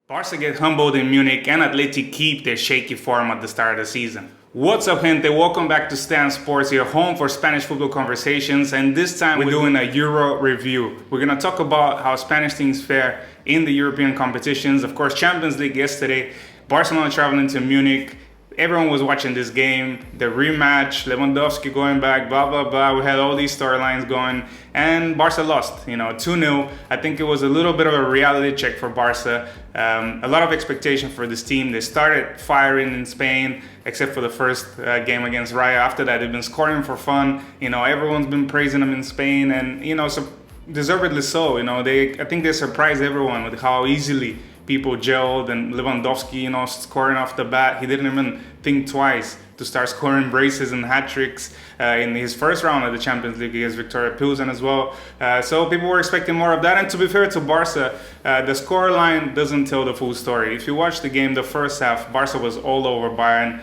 Barca get humbled in Munich and Atleti keep their shaky form at the start of the season. What's up, gente? Welcome back to Stan Sports, your home for Spanish football conversations, and this time we're doing a Euro review. We're going to talk about how Spanish teams fare in the European competitions. Of course, Champions League yesterday, Barcelona traveling to Munich. Everyone was watching this game, the rematch, Lewandowski going back, blah, blah, blah. We had all these storylines going, and Barca lost, 2-0. I think it was a little bit of a reality check for Barca. A lot of expectation for this team. They started firing in Spain, except for the first game against Raya. After that, they've been scoring for fun. Everyone's been praising them in Spain, and, so deservedly so. I think they surprised everyone with how easily people gelled, and Lewandowski, scoring off the bat. He didn't even think twice to start scoring braces and hat tricks in his first round of the Champions League against Victoria Pilsen as well. So people were expecting more of that. And to be fair to Barca, the scoreline doesn't tell the full story. If you watch the game, the first half, Barca was all over Bayern,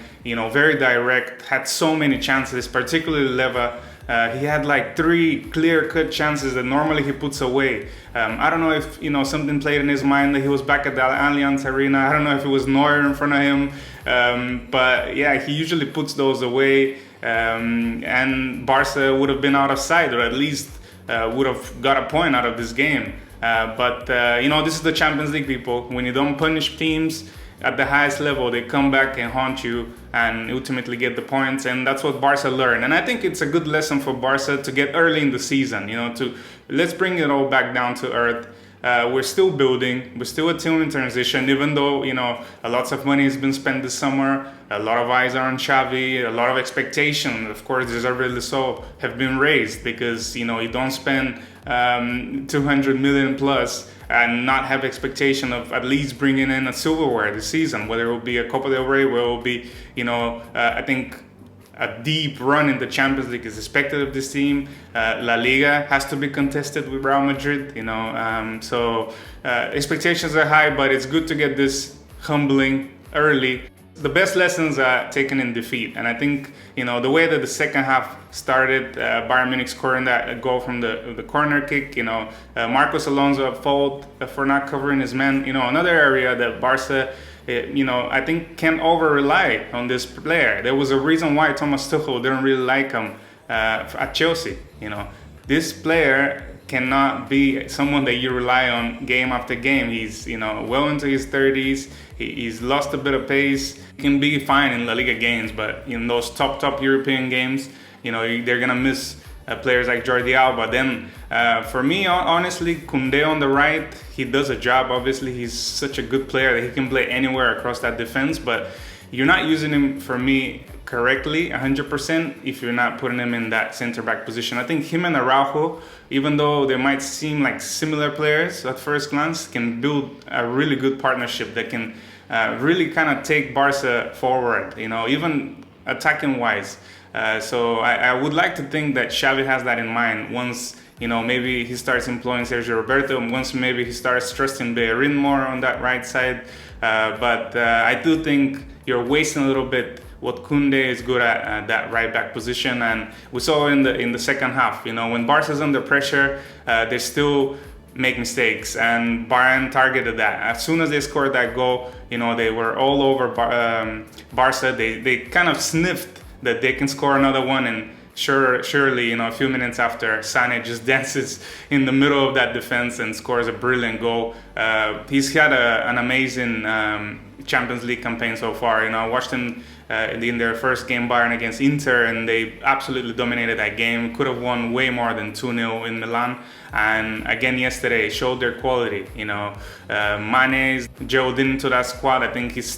very direct, had so many chances, particularly Leva. He had like 3 clear-cut chances that normally he puts away. I don't know if something played in his mind that he was back at the Allianz Arena. I don't know if it was Neuer in front of him, but yeah, he usually puts those away. And Barca would have been out of sight, or at least would have got a point out of this game. But this is the Champions League, people. When you don't punish teams at the highest level, they come back and haunt you and ultimately get the points, and that's what Barca learned. And I think it's a good lesson for Barca to get early in the season, let's bring it all back down to earth. We're still building, we're still a team in transition, even though, a lot of money has been spent this summer, a lot of eyes are on Xavi, a lot of expectations, of course, deservedly so, have been raised because, you don't spend 200 million plus and not have expectation of at least bringing in a silverware this season, whether it will be a Copa del Rey, where it will be, I think a deep run in the Champions League is expected of this team. La Liga has to be contested with Real Madrid, so expectations are high, but it's good to get this humbling early. The best lessons are taken in defeat, and I think the way that the second half started, Bayern Munich scoring that goal from the corner kick, Marcos Alonso at fault for not covering his man, another area that Barca, I think can over rely on this player. There was a reason why Thomas Tuchel didn't really like him at Chelsea. This player cannot be someone that you rely on game after game. He's well into his 30s. He's lost a bit of pace. He can be fine in La Liga games, but in those top European games, they're gonna miss players like Jordi Alba. Then for me, honestly, Koundé on the right, he does a job. Obviously, he's such a good player that he can play anywhere across that defense, but you're not using him, for me, correctly 100% if you're not putting him in that center back position. I think him and Araujo, even though they might seem like similar players at first glance, can build a really good partnership that can really kind of take Barca forward, even attacking wise. So I would like to think that Xavi has that in mind once, maybe he starts employing Sergio Roberto, and once maybe he starts trusting Bellerin more on that right side. But I do think you're wasting a little bit what Koundé is good at that right back position, and we saw in the second half, when Barca's under pressure, they still make mistakes, and Bayern targeted that. As soon as they scored that goal, they were all over Barca. They kind of sniffed that they can score another one, and surely, a few minutes after, Sané just dances in the middle of that defense and scores a brilliant goal. He's had an amazing Champions League campaign so far. I watched him in their first game, Bayern against Inter, and they absolutely dominated that game. Could have won way more than 2-0 in Milan. And again yesterday, showed their quality. Mane's gelled into that squad. I think there's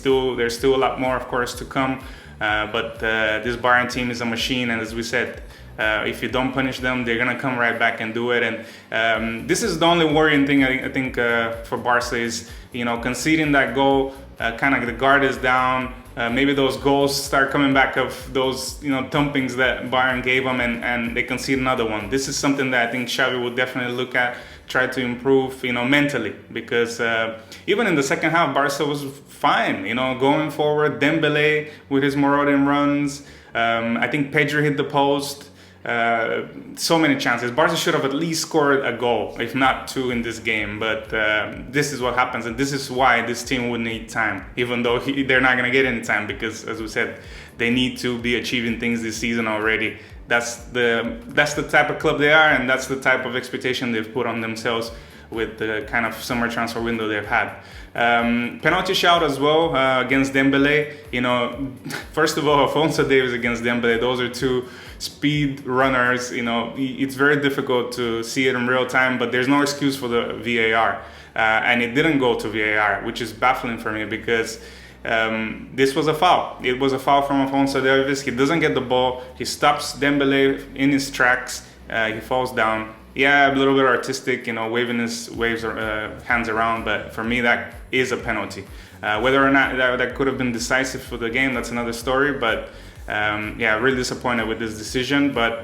still a lot more, of course, to come. But this Bayern team is a machine, and as we said, if you don't punish them, they're gonna come right back and do it. And this is the only worrying thing I think for Barca is conceding that goal. Kind of the guard is down. Maybe those goals start coming back of those thumpings that Bayern gave them, and they concede another one. This is something that I think Xavi will definitely look at, try to improve, mentally, because even in the second half, Barca was fine, going forward. Dembele with his marauding runs. I think Pedri hit the post. so many chances. Barca should have at least scored a goal, if not two, in this game. But this is what happens, and this is why this team would need time, even though they're not going to get any time, because, as we said, they need to be achieving things this season already. That's the type of club they are, and that's the type of expectation they've put on themselves with the kind of summer transfer window they've had. Penalty shout as well against Dembele. You know, first of all, Alphonso Davies against Dembele. Those are two speed runners. You know, it's very difficult to see it in real time, but there's no excuse for the VAR. And it didn't go to VAR, which is baffling for me, because this was a foul. It was a foul from Alphonso Davies. He doesn't get the ball. He stops Dembele in his tracks. He falls down. Yeah, a little bit artistic, you know, waving his hands around. But for me, that is a penalty. Whether or not that could have been decisive for the game, that's another story. But yeah, really disappointed with this decision. But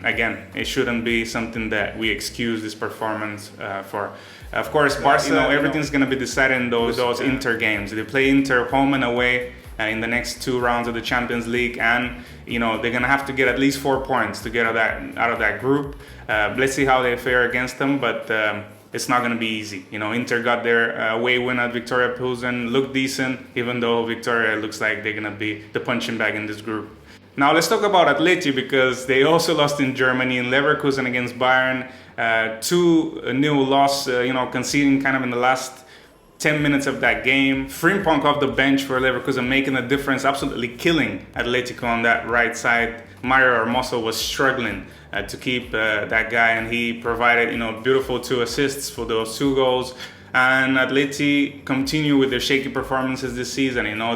again, it shouldn't be something that we excuse this performance for. Of course, Barca, everything's going to be decided in those Inter games. They play Inter home and away in the next two rounds of the Champions League, and you know they're going to have to get at least 4 points to get out of that group. Let's see how they fare against them, but it's not going to be easy. You know, Inter got their away win at Victoria Pilsen, looked decent, even though Victoria looks like they're going to be the punching bag in this group. Now let's talk about Atleti, because they also lost in Germany, in Leverkusen against Bayern. 2-0 loss, you know, conceding kind of in the last 10 minutes of that game. Frimpong off the bench for Leverkusen, making a difference, absolutely killing Atletico on that right side. Mario Hermoso was struggling to keep that guy, and he provided, you know, beautiful 2 assists for those 2 goals. And Atleti continue with their shaky performances this season. You know,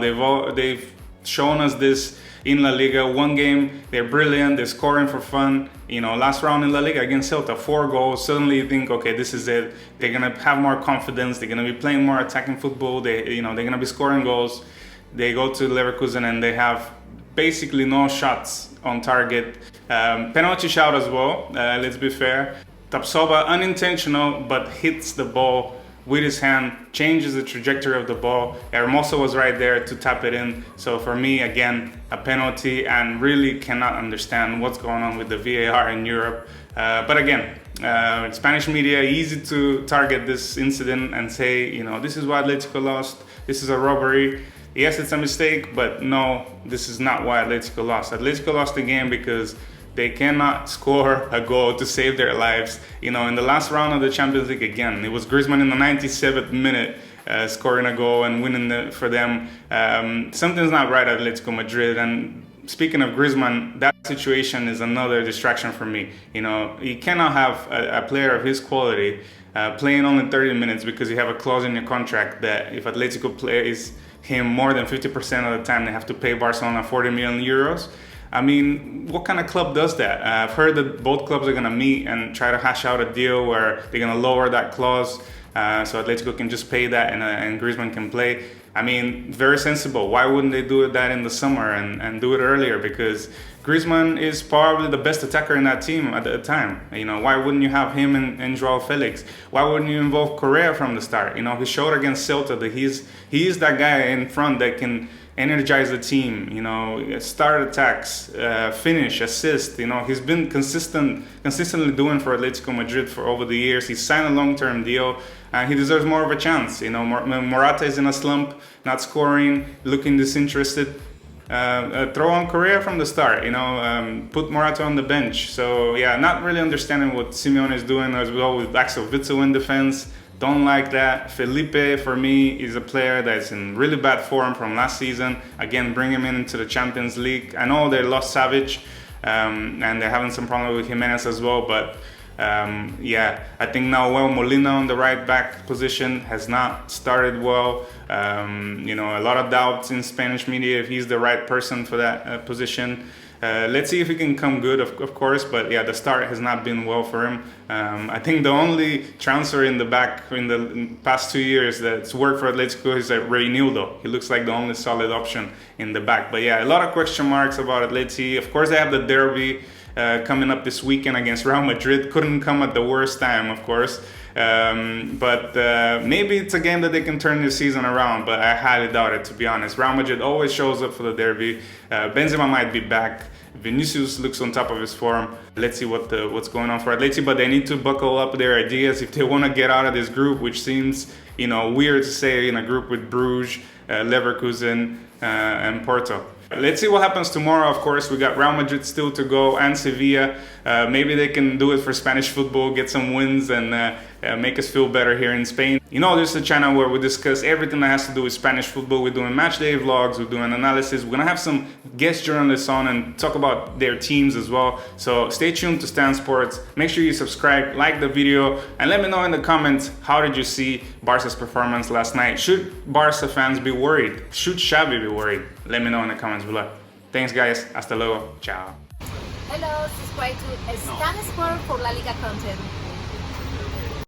they've shown us this in La Liga. One game, they're brilliant, they're scoring for fun. You know, last round in La Liga against Celta, 4 goals. Suddenly you think, okay, this is it. They're gonna have more confidence. They're gonna be playing more attacking football. They're gonna be scoring goals. They go to Leverkusen and they have basically no shots on target. Penalty shout as well. Let's be fair. Tapsoba, unintentional, but hits the ball with his hand, changes the trajectory of the ball. Hermoso was right there to tap it in. So for me, again, a penalty, and really cannot understand what's going on with the VAR in Europe. But again, Spanish media, easy to target this incident and say, you know, this is why Atletico lost. This is a robbery. Yes, it's a mistake, but no, this is not why Atletico lost. Atletico lost the game because they cannot score a goal to save their lives. You know, in the last round of the Champions League, again, it was Griezmann in the 97th minute scoring a goal and winning for them. Something's not right at Atletico Madrid. And speaking of Griezmann, that situation is another distraction for me. You know, you cannot have a player of his quality playing only 30 minutes because you have a clause in your contract that if Atletico plays him more than 50% of the time, they have to pay Barcelona 40 million euros. I mean, what kind of club does that? I've heard that both clubs are going to meet and try to hash out a deal where they're going to lower that clause so Atletico can just pay that and Griezmann can play. I mean, very sensible. Why wouldn't they do that in the summer and do it earlier? Because Griezmann is probably the best attacker in that team at the time. You know, why wouldn't you have him and Joao Felix? Why wouldn't you involve Correa from the start? You know, he showed against Celta that he is that guy in front that can energize the team, you know, start attacks, finish, assist. You know, he's been consistently doing for Atletico Madrid for over the years. He signed a long-term deal, and he deserves more of a chance. You know, Morata is in a slump, not scoring, looking disinterested. Throw on Correa from the start, you know, put Morata on the bench. So yeah, not really understanding what Simeone is doing as well with Axel Witsel in defense. Don't like that. Felipe, for me, is a player that's in really bad form from last season. Again, bring him into the Champions League. I know they lost Savic, and they're having some problem with Jimenez as well, but yeah, I think Nahuel Molina on the right back position has not started well. You know, a lot of doubts in Spanish media if he's the right person for that position. Let's see if he can come good, of course, but yeah, the start has not been well for him. I think the only transfer in the back in the past 2 years that's worked for Atletico is Reinildo. He looks like the only solid option in the back. But yeah, a lot of question marks about Atleti. Of course, they have the derby coming up this weekend against Real Madrid. Couldn't come at the worst time, of course. But maybe it's a game that they can turn this season around, but I highly doubt it, to be honest. Real Madrid always shows up for the derby. Benzema might be back. Vinicius looks on top of his form. Let's see what's going on for Atleti, but they need to buckle up their ideas if they want to get out of this group, which seems, weird to say in a group with Bruges, Leverkusen, and Porto. Let's see what happens tomorrow. Of course, we got Real Madrid still to go and Sevilla. Maybe they can do it for Spanish football, get some wins, and make us feel better here in Spain. This is a channel where we discuss everything that has to do with Spanish football. We're doing match day vlogs, we're doing analysis. We're gonna have some guest journalists on and talk about their teams as well. So stay tuned to Stan Sports. Make sure you subscribe, like the video, and let me know in the comments, how did you see Barca's performance last night? Should Barca fans be worried? Should Xavi be worried? Let me know in the comments below. Thanks guys, hasta luego, ciao. Hello, subscribe to Stan Sport for La Liga content.